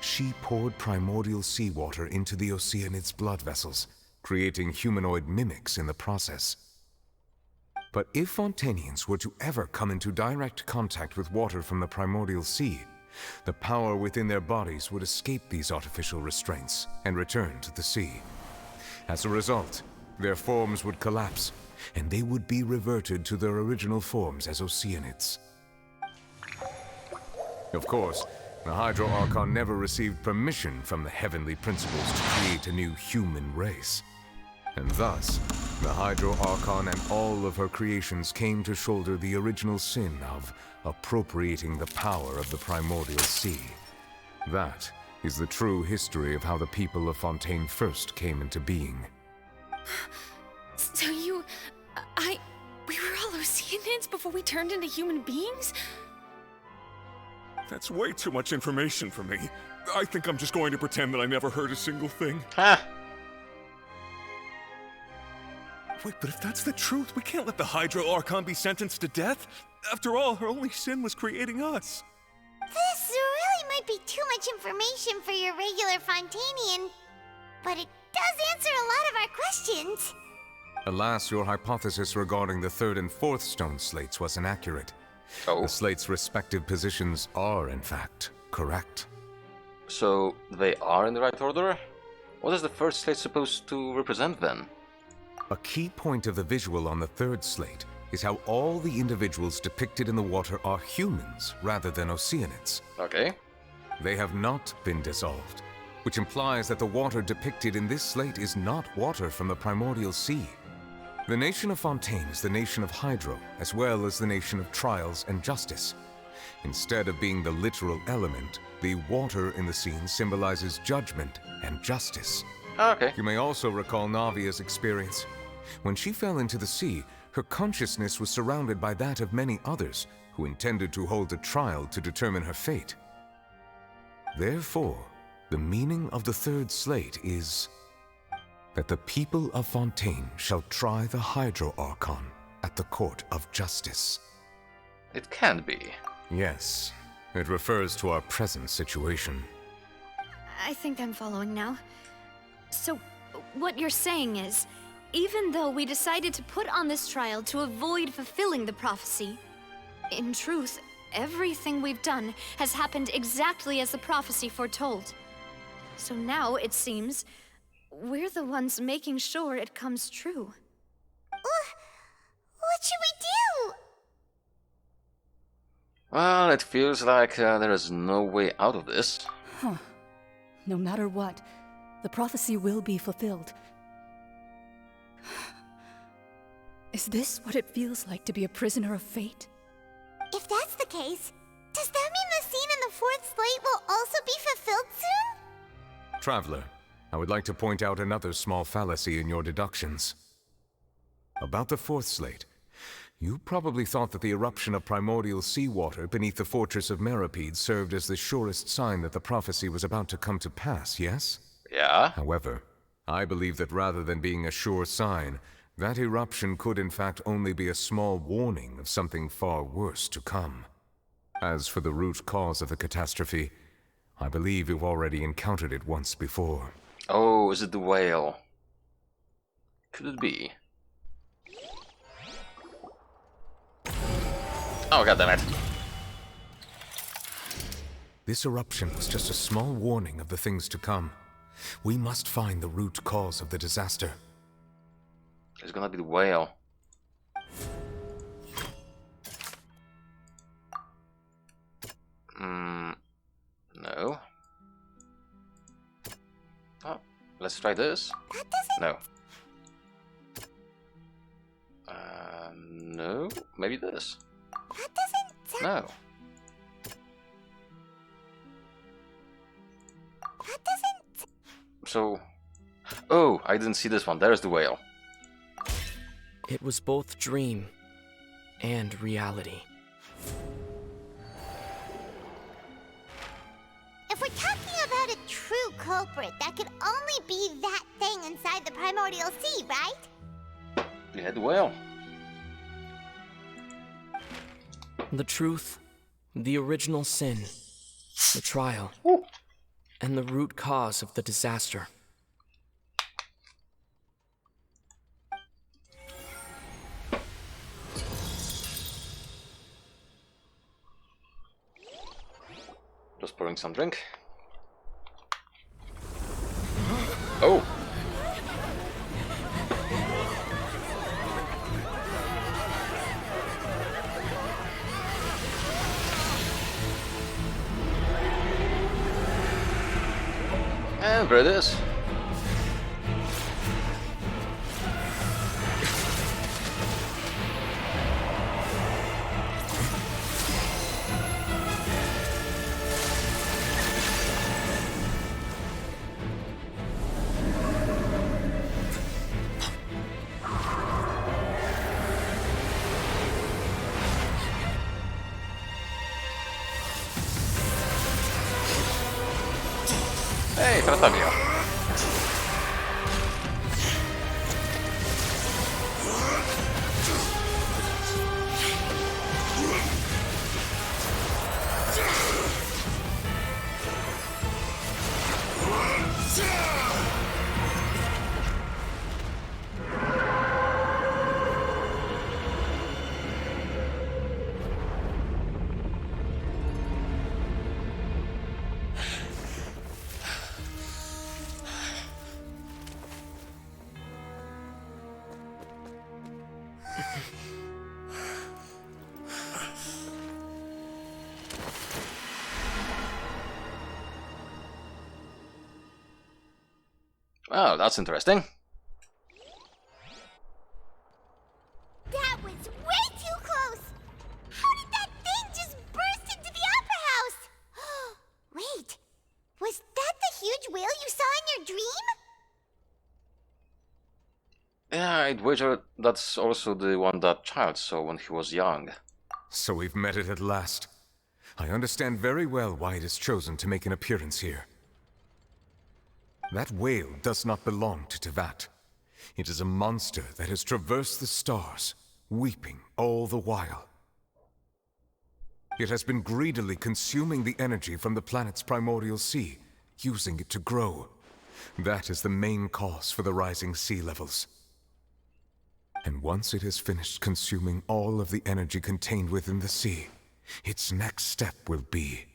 She poured primordial seawater into the Oceanid's blood vessels, creating humanoid mimics in the process. But if Fontainians were to ever come into direct contact with water from the primordial sea, the power within their bodies would escape these artificial restraints and return to the sea. As a result, their forms would collapse, and they would be reverted to their original forms as Oceanids. Of course, the Hydro Archon never received permission from the heavenly principles to create a new human race. And thus, the Hydro Archon and all of her creations came to shoulder the original sin of appropriating the power of the primordial sea. That is the true history of how the people of Fontaine first came into being. So we were all Oceanids before we turned into human beings? That's way too much information for me. I think I'm just going to pretend that I never heard a single thing. Ha! Wait, but if that's the truth, we can't let the Hydro Archon be sentenced to death. After all, her only sin was creating us. This really might be too much information for your regular Fontainian, but it does answer a lot of our questions. Alas, your hypothesis regarding the 3rd and 4th stone slates was inaccurate. Oh. The slates' respective positions are, in fact, correct. So, they are in the right order? What is the first slate supposed to represent then? A key point of the visual on the 3rd slate is how all the individuals depicted in the water are humans rather than Oceanids. Okay. They have not been dissolved, which implies that the water depicted in this slate is not water from the primordial sea. The nation of Fontaine is the nation of Hydro, as well as the nation of trials and justice. Instead of being the literal element, the water in the scene symbolizes judgment and justice. Okay. You may also recall Navia's experience. When she fell into the sea, her consciousness was surrounded by that of many others who intended to hold a trial to determine her fate. Therefore, the meaning of the 3rd slate is that the people of Fontaine shall try the Hydro Archon at the court of justice. It can't be. Yes, it refers to our present situation. I think I'm following now. So, what you're saying is, even though we decided to put on this trial to avoid fulfilling the prophecy, in truth, everything we've done has happened exactly as the prophecy foretold. So now, it seems, we're the ones making sure it comes true. What should we do? Well, it feels like there is no way out of this. Huh. No matter what, the prophecy will be fulfilled. Is this what it feels like to be a prisoner of fate? If that's the case, does that mean the scene in the 4th slate will also be fulfilled soon? Traveler, I would like to point out another small fallacy in your deductions. About the fourth slate, you probably thought that the eruption of primordial seawater beneath the fortress of Meropide served as the surest sign that the prophecy was about to come to pass, yes? Yeah. However, I believe that rather than being a sure sign, that eruption could in fact only be a small warning of something far worse to come. As for the root cause of the catastrophe, I believe you've already encountered it once before. Oh, is it the whale? Could it be? Oh, goddammit. This eruption was just a small warning of the things to come. We must find the root cause of the disaster. It's gonna be the whale. No. Oh, let's try this. That doesn't... No. No. Maybe this. That doesn't sound... No. That doesn't... So... Oh, I didn't see this one. There's the whale. It was both dream and reality. If we're talking about a true culprit, that could only be that thing inside the primordial sea, right? You had the whale. The truth, the original sin, the trial, and the root cause of the disaster. Just pouring some drink. Oh! And there it is. Hey, trata mio. Oh, that's interesting. That was way too close! How did that thing just burst into the opera house? Wait, was that the huge whale you saw in your dream? Yeah, I'd wager that's also the one that child saw when he was young. So we've met it at last. I understand very well why it has chosen to make an appearance here. That whale does not belong to Tevat. It is a monster that has traversed the stars, weeping all the while. It has been greedily consuming the energy from the planet's primordial sea, using it to grow. That is the main cause for the rising sea levels. And once it has finished consuming all of the energy contained within the sea, its next step will be...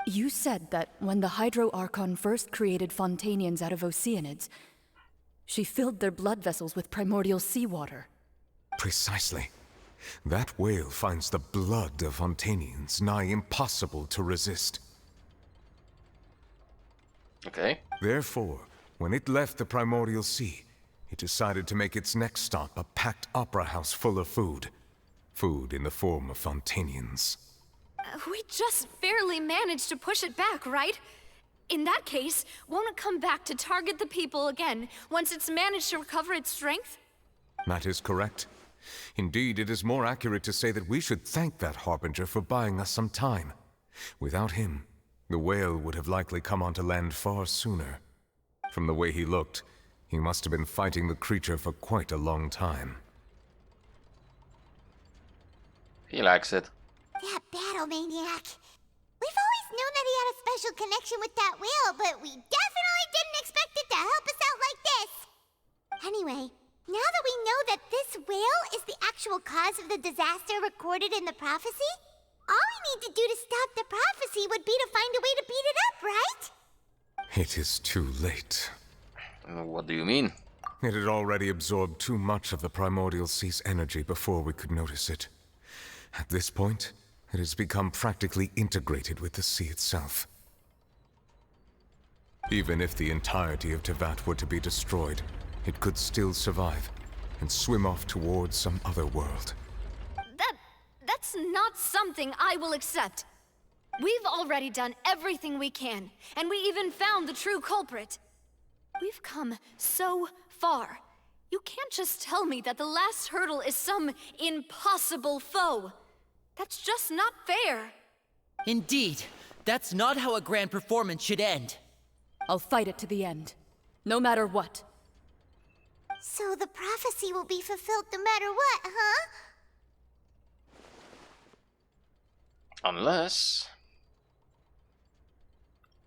You said that when the Hydro Archon first created Fontainians out of Oceanids, she filled their blood vessels with primordial seawater. Precisely. That whale finds the blood of Fontainians nigh impossible to resist. Okay. Therefore, when it left the primordial sea, it decided to make its next stop a packed opera house full of food. Food in the form of Fontainians. We just barely managed to push it back, right? In that case, won't it come back to target the people again once it's managed to recover its strength? That is correct. Indeed, it is more accurate to say that we should thank that Harbinger for buying us some time. Without him, the whale would have likely come onto land far sooner. From the way he looked, he must have been fighting the creature for quite a long time. He likes it. That battle maniac. We've always known that he had a special connection with that whale, but we definitely didn't expect it to help us out like this. Anyway, now that we know that this whale is the actual cause of the disaster recorded in the prophecy, all we need to do to stop the prophecy would be to find a way to beat it up, right? It is too late. What do you mean? It had already absorbed too much of the Primordial Sea's energy before we could notice it. At this point, it has become practically integrated with the sea itself. Even if the entirety of Tevat were to be destroyed, it could still survive and swim off towards some other world. That's not something I will accept. We've already done everything we can, and we even found the true culprit. We've come so far. You can't just tell me that the last hurdle is some impossible foe. That's just not fair. Indeed, that's not how a grand performance should end. I'll fight it to the end, no matter what. So the prophecy will be fulfilled no matter what, huh? Unless...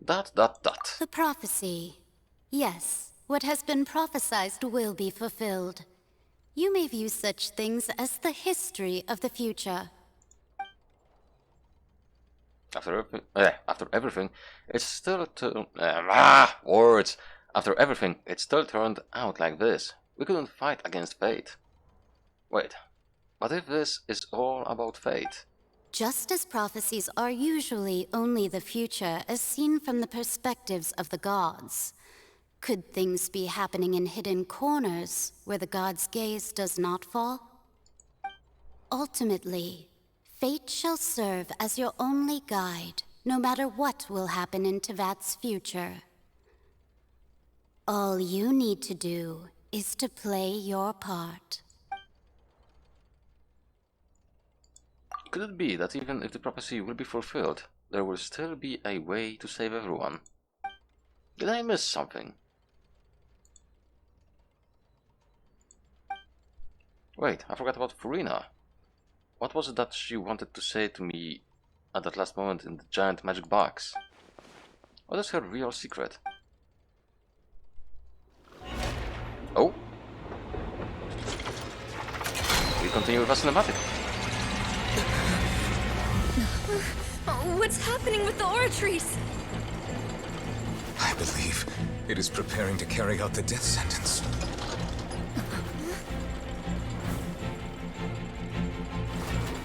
Dot. The prophecy. Yes, what has been prophesied will be fulfilled. You may view such things as the history of the future. After everything, it's still words. After everything, it still turned out like this. We couldn't fight against fate. Wait, but if this is all about fate? Just as prophecies are usually only the future as seen from the perspectives of the gods, could things be happening in hidden corners where the gods' gaze does not fall? Ultimately, fate shall serve as your only guide, no matter what will happen in Tevat's future. All you need to do is to play your part. Could it be that even if the prophecy will be fulfilled, there will still be a way to save everyone? Did I miss something? Wait, I forgot about Farina. What was it that she wanted to say to me at that last moment in the giant magic box? What is her real secret? Oh? We continue with a cinematic. What's happening with the oratories? I believe it is preparing to carry out the death sentence.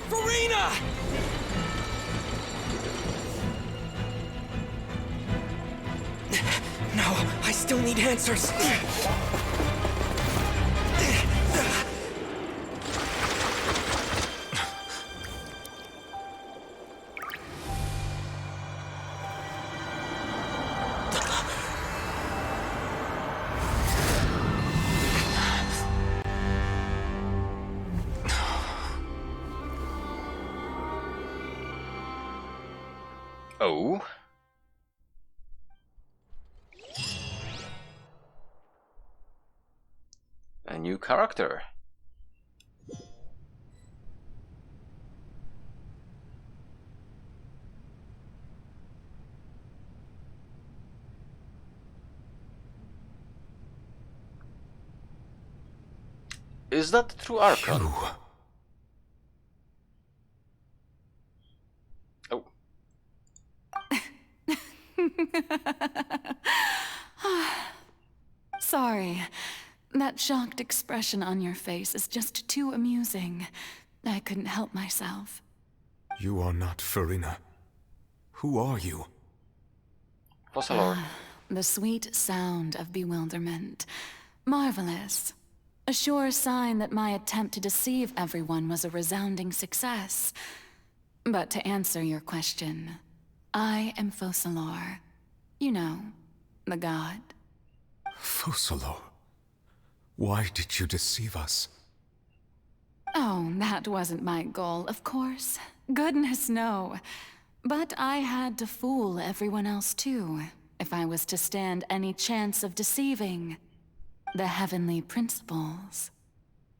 Farina! No, I still need answers. Oh? A new character. Is that the true Archon? Oh. Sorry. That shocked expression on your face is just too amusing. I couldn't help myself. You are not Farina. Who are you? Fossilor. The sweet sound of bewilderment. Marvelous. A sure sign that my attempt to deceive everyone was a resounding success. But to answer your question, I am Fossilor. You know, the god. Focalor, why did you deceive us? Oh, that wasn't my goal, of course. Goodness, no. But I had to fool everyone else too, if I was to stand any chance of deceiving the heavenly principles.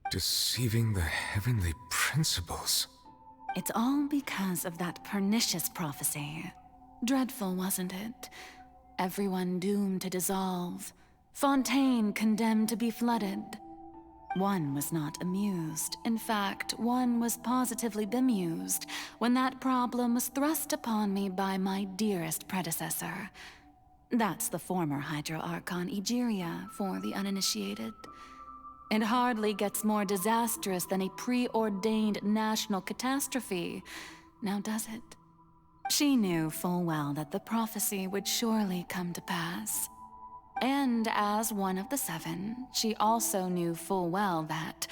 Deceiving the heavenly principles? It's all because of that pernicious prophecy. Dreadful, wasn't it? Everyone doomed to dissolve. Fontaine condemned to be flooded. One was not amused. In fact, one was positively bemused when that problem was thrust upon me by my dearest predecessor. That's the former Hydro Archon Egeria, for the uninitiated. It hardly gets more disastrous than a preordained national catastrophe, now does it? She knew full well that the prophecy would surely come to pass. And as one of the seven, she also knew full well that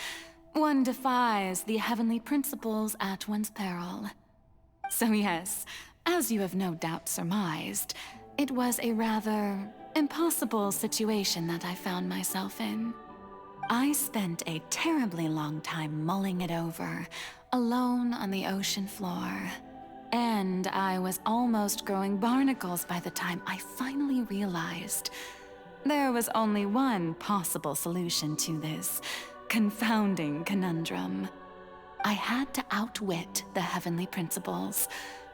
one defies the heavenly principles at one's peril. So yes, as you have no doubt surmised, it was a rather impossible situation that I found myself in. I spent a terribly long time mulling it over, alone on the ocean floor. And I was almost growing barnacles by the time I finally realized there was only one possible solution to this confounding conundrum. I had to outwit the heavenly principles,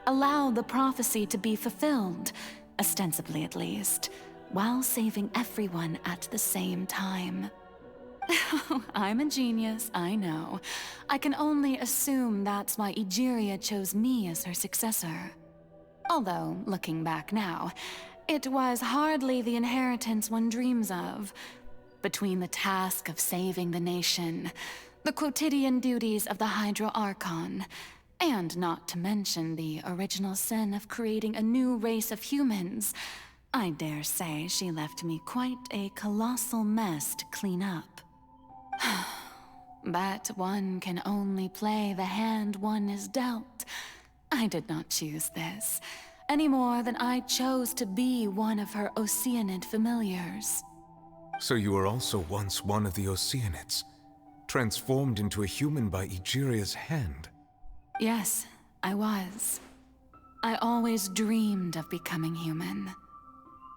allow the prophecy to be fulfilled, ostensibly at least, while saving everyone at the same time. I'm a genius, I know. I can only assume that's why Egeria chose me as her successor. Although, looking back now, it was hardly the inheritance one dreams of. Between the task of saving the nation, the quotidian duties of the Hydro Archon, and not to mention the original sin of creating a new race of humans, I dare say she left me quite a colossal mess to clean up. But one can only play the hand one is dealt. I did not choose this, any more than I chose to be one of her Oceanid familiars. So you were also once one of the Oceanids, transformed into a human by Egeria's hand? Yes, I was. I always dreamed of becoming human.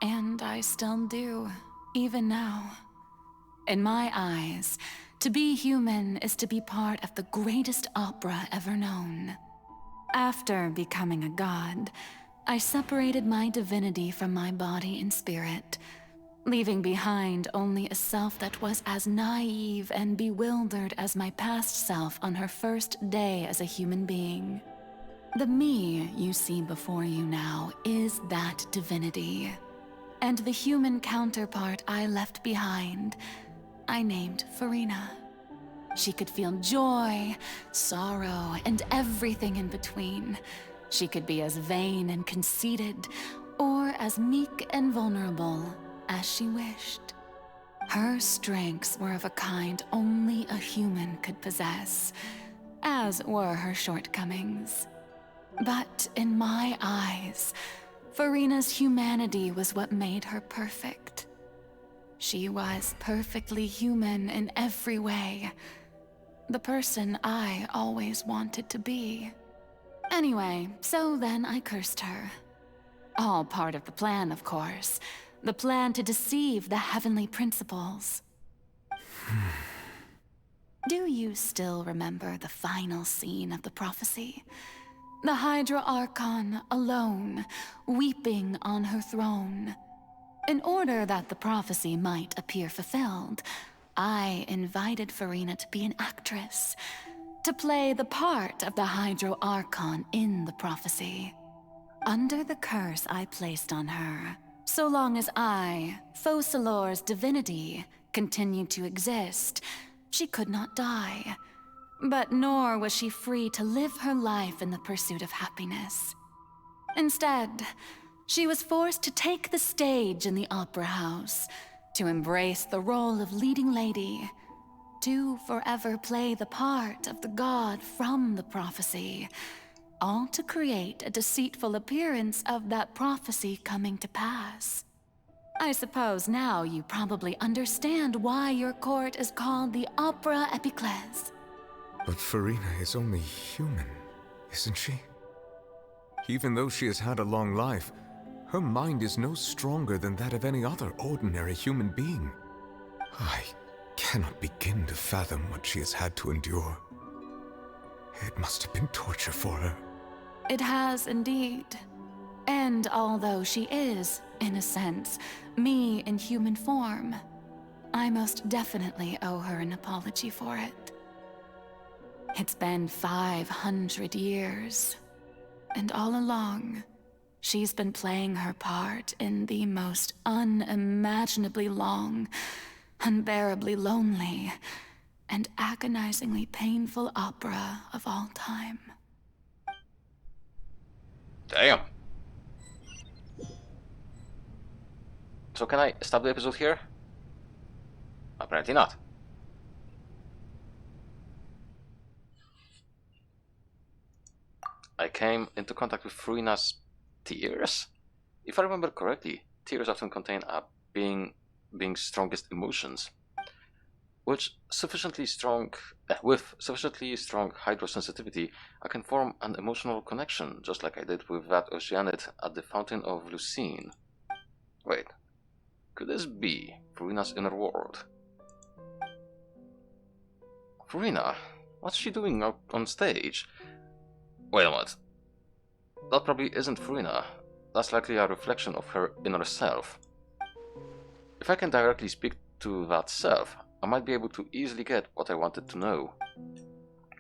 And I still do, even now. In my eyes, to be human is to be part of the greatest opera ever known. After becoming a god, I separated my divinity from my body and spirit, leaving behind only a self that was as naive and bewildered as my past self on her first day as a human being. The me you see before you now is that divinity, and the human counterpart I left behind, I named Farina. She could feel joy, sorrow, and everything in between. She could be as vain and conceited, or as meek and vulnerable as she wished. Her strengths were of a kind only a human could possess, as were her shortcomings. But in my eyes, Farina's humanity was what made her perfect. She was perfectly human in every way. The person I always wanted to be. Anyway, so then I cursed her. All part of the plan, of course. The plan to deceive the heavenly principles. Do you still remember the final scene of the prophecy? The Hydra Archon alone, weeping on her throne. In order that the prophecy might appear fulfilled, I invited Farina to be an actress, to play the part of the Hydro Archon in the prophecy. Under the curse I placed on her, so long as I, Focalor's divinity, continued to exist, she could not die. But nor was she free to live her life in the pursuit of happiness. Instead, she was forced to take the stage in the opera house, to embrace the role of leading lady, to forever play the part of the god from the prophecy, all to create a deceitful appearance of that prophecy coming to pass. I suppose now you probably understand why your court is called the Opera Epiclese. But Farina is only human, isn't she? Even though she has had a long life, her mind is no stronger than that of any other ordinary human being. I cannot begin to fathom what she has had to endure. It must have been torture for her. It has indeed. And although she is, in a sense, me in human form, I most definitely owe her an apology for it. It's been 500 years, and all along, she's been playing her part in the most unimaginably long, unbearably lonely, and agonizingly painful opera of all time. Damn. So can I stop the episode here? Apparently not. I came into contact with Farina's tears? If I remember correctly, tears often contain a being's strongest emotions. With sufficiently strong hydrosensitivity, I can form an emotional connection, just like I did with that Oceanid at the Fountain of Lucine. Wait, could this be Farina's inner world? Farina? What's she doing out on stage? Wait a minute. That probably isn't Farina. That's likely a reflection of her inner self. If I can directly speak to that self, I might be able to easily get what I wanted to know.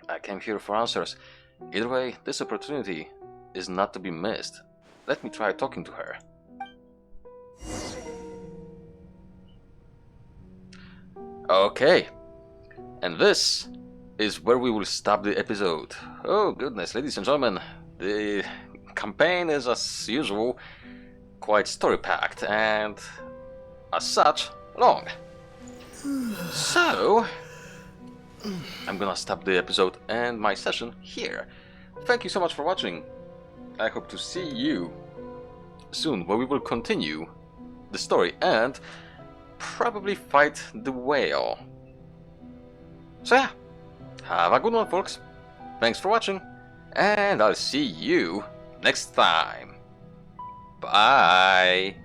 I came here for answers. Either way, this opportunity is not to be missed. Let me try talking to her. Okay. And this is where we will stop the episode. Oh goodness, ladies and gentlemen, the campaign is, as usual, quite story-packed and, as such, long. So, I'm gonna stop the episode and my session here. Thank you so much for watching. I hope to see you soon, where we will continue the story and probably fight the whale. So yeah, have a good one, folks. Thanks for watching, and I'll see you next time. Bye.